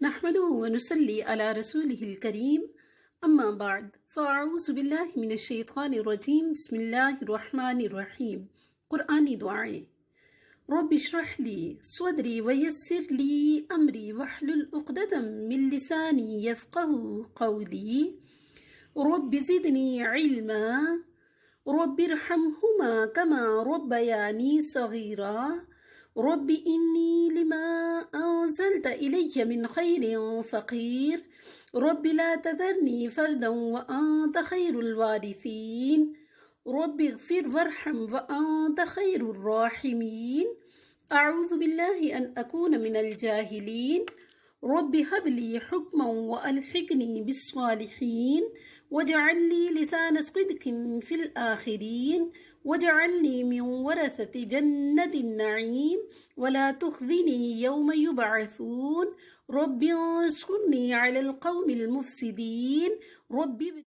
نحمده ونصلي على رسوله الكريم اما بعد فاعوذ باللہ من الشیطان الرجیم بسم اللہ الرحمن الرحیم۔ قرآنی دعائیں۔ رب اشرح لی صدری ویسر لی امری واحلل عقدۃ من لسانی یفقهوا قولی رب زدنی علما رب ارحمہما کما ربیانی صغیرا رب انی لما انزلت الی من خیر فقیر رب لا تذرنی فردا وانت خیر الوارثین رب اغفر وارحم وانت خیر الراحمین اعوذ باللہ ان اکون من الجاہلین رب هب لي حكما وألحقني بالصالحين واجعل لي لسان صدق في الآخرين واجعلني من ورثة جنة النعيم ولا تخزني يوم يبعثون رب انصرني على القوم المفسدين رب